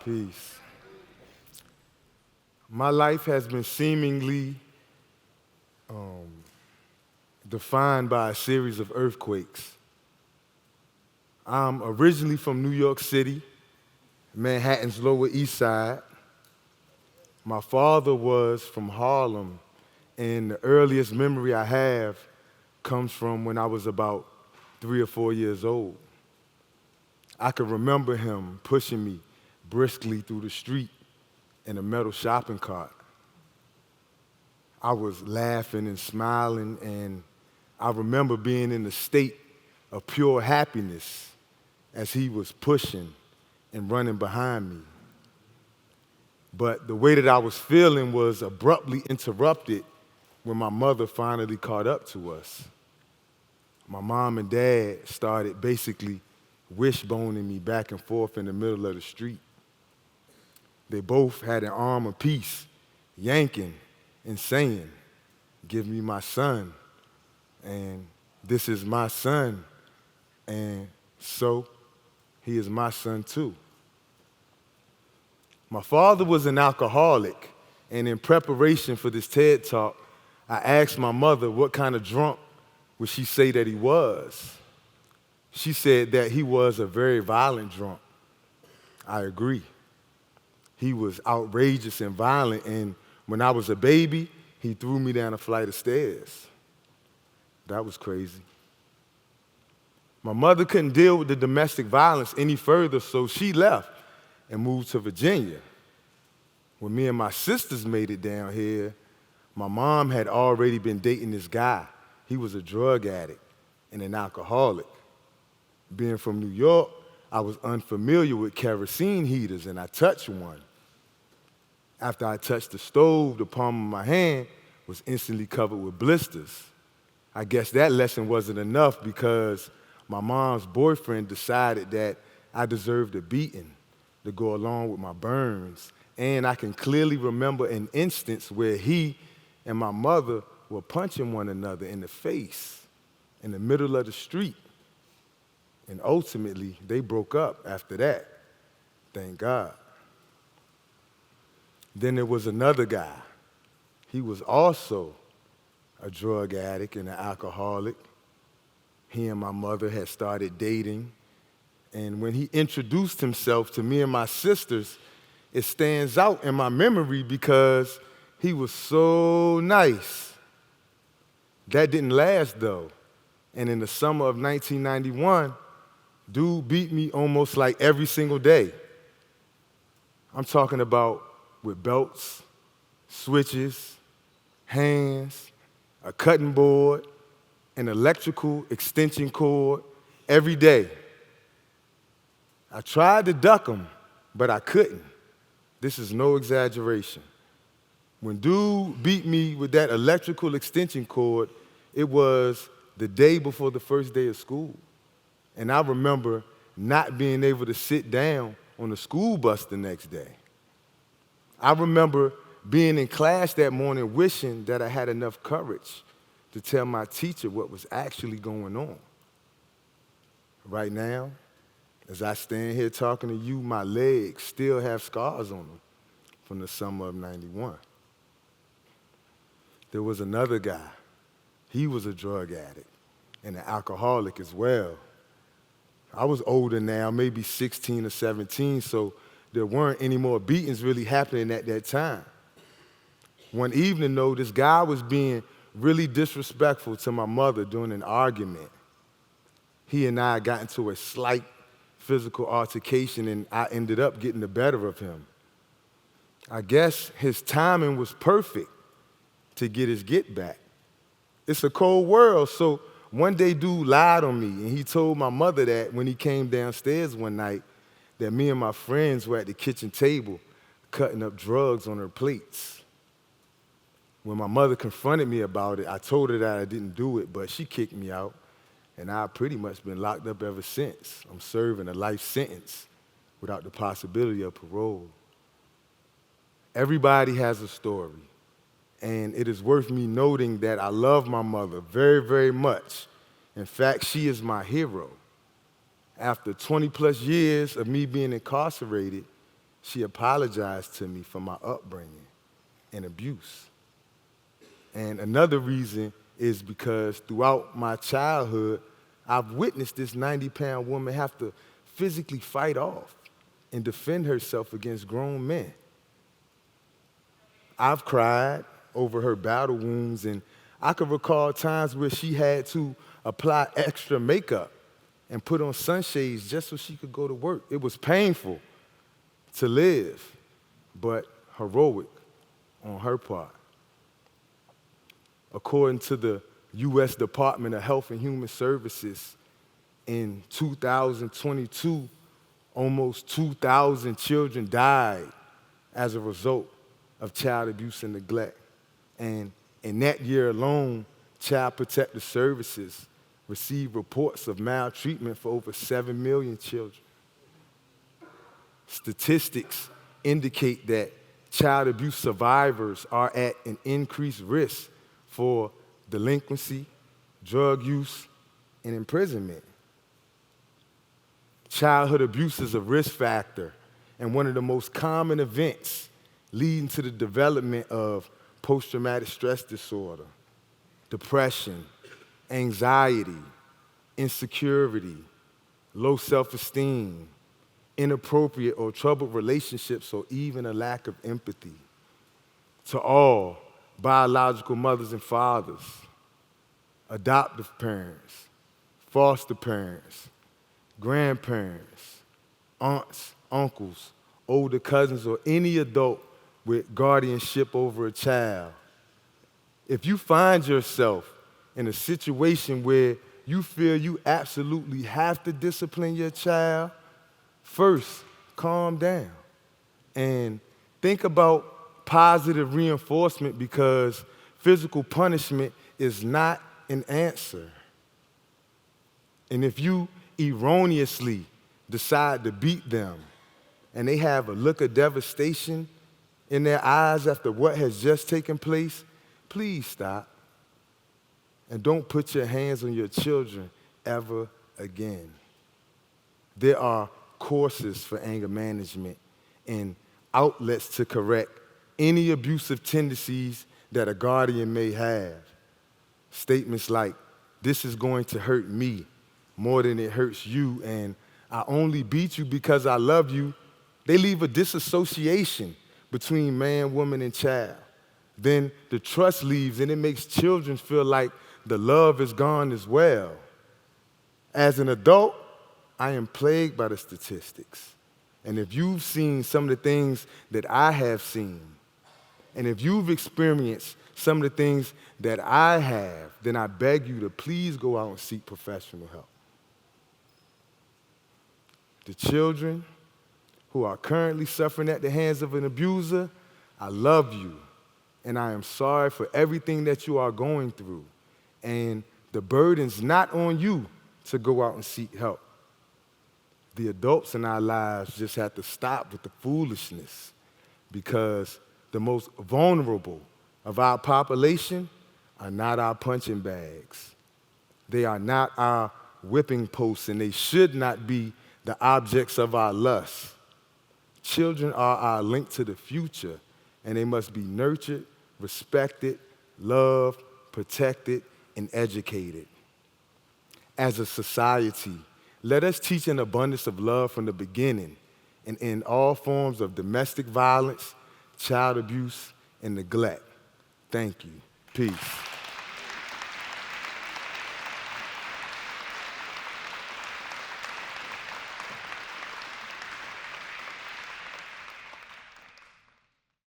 Peace. My life has been seemingly defined by a series of earthquakes. I'm originally from New York City, Manhattan's Lower East Side. My father was from Harlem, and the earliest memory I have comes from when I was about 3 or 4 years old. I can remember him pushing me briskly through the street in a metal shopping cart. I was laughing and smiling, and I remember being in a state of pure happiness as he was pushing and running behind me. But the way that I was feeling was abruptly interrupted when my mother finally caught up to us. My mom and dad started basically wishboning me back and forth in the middle of the street. They both had an arm apiece, yanking and saying, "Give me my son," and "This is my son," and so he is my son too. My father was an alcoholic, and in preparation for this TED Talk, I asked my mother what kind of drunk would she say that he was. She said that he was a very violent drunk. I agree. He was outrageous and violent, and when I was a baby, he threw me down a flight of stairs. That was crazy. My mother couldn't deal with the domestic violence any further, so she left and moved to Virginia. When me and my sisters made it down here, my mom had already been dating this guy. He was a drug addict and an alcoholic. Being from New York, I was unfamiliar with kerosene heaters, and I touched one. After I touched the stove, the palm of my hand was instantly covered with blisters. I guess that lesson wasn't enough because my mom's boyfriend decided that I deserved a beating to go along with my burns. And I can clearly remember an instance where he and my mother were punching one another in the face in the middle of the street. And ultimately, they broke up after that. Thank God. Then there was another guy. He was also a drug addict and an alcoholic. He and my mother had started dating. And when he introduced himself to me and my sisters, it stands out in my memory because he was so nice. That didn't last, though. And in the summer of 1991, dude beat me almost like every single day. I'm talking about with belts, switches, hands, a cutting board, an electrical extension cord, every day. I tried to duck him, but I couldn't. This is no exaggeration. When dude beat me with that electrical extension cord, it was the day before the first day of school. And I remember not being able to sit down on the school bus the next day. I remember being in class that morning wishing that I had enough courage to tell my teacher what was actually going on. Right now, as I stand here talking to you, my legs still have scars on them from the summer of '91. There was another guy. He was a drug addict and an alcoholic as well. I was older now, maybe 16 or 17, so there weren't any more beatings really happening at that time. One evening, though, this guy was being really disrespectful to my mother during an argument. He and I got into a slight physical altercation, and I ended up getting the better of him. I guess his timing was perfect to get his get back. It's a cold world, so one day dude lied on me, and he told my mother that when he came downstairs one night that me and my friends were at the kitchen table cutting up drugs on her plates. When my mother confronted me about it, I told her that I didn't do it, but she kicked me out, and I've pretty much been locked up ever since. I'm serving a life sentence without the possibility of parole. Everybody has a story, and it is worth me noting that I love my mother very, very much. In fact, she is my hero. After 20 plus years of me being incarcerated, she apologized to me for my upbringing and abuse. And another reason is because throughout my childhood, I've witnessed this 90-pound woman have to physically fight off and defend herself against grown men. I've cried over her battle wounds, and I can recall times where she had to apply extra makeup and put on sunshades just so she could go to work. It was painful to live, but heroic on her part. According to the U.S. Department of Health and Human Services, in 2022, almost 2,000 children died as a result of child abuse and neglect. And in that year alone, Child Protective Services received reports of maltreatment for over 7 million children. Statistics indicate that child abuse survivors are at an increased risk for delinquency, drug use, and imprisonment. Childhood abuse is a risk factor and one of the most common events leading to the development of post-traumatic stress disorder, depression, anxiety, insecurity, low self-esteem, inappropriate or troubled relationships, or even a lack of empathy. To all biological mothers and fathers, adoptive parents, foster parents, grandparents, aunts, uncles, older cousins, or any adult with guardianship over a child. If you find yourself in a situation where you feel you absolutely have to discipline your child, first, calm down and think about positive reinforcement, because physical punishment is not an answer. And if you erroneously decide to beat them and they have a look of devastation in their eyes after what has just taken place, please stop. And don't put your hands on your children ever again. There are courses for anger management and outlets to correct any abusive tendencies that a guardian may have. Statements like, "This is going to hurt me more than it hurts you, and I only beat you because I love you," they leave a disassociation between man, woman, and child. Then the trust leaves, and it makes children feel like the love is gone as well. As an adult, I am plagued by the statistics. And if you've seen some of the things that I have seen, and if you've experienced some of the things that I have, then I beg you to please go out and seek professional help. The children who are currently suffering at the hands of an abuser, I love you, and I am sorry for everything that you are going through. And the burden's not on you to go out and seek help. The adults in our lives just have to stop with the foolishness, because the most vulnerable of our population are not our punching bags. They are not our whipping posts, and they should not be the objects of our lust. Children are our link to the future, and they must be nurtured, respected, loved, protected, and educated. As a society, let us teach an abundance of love from the beginning and end all forms of domestic violence, child abuse, and neglect. Thank you. Peace.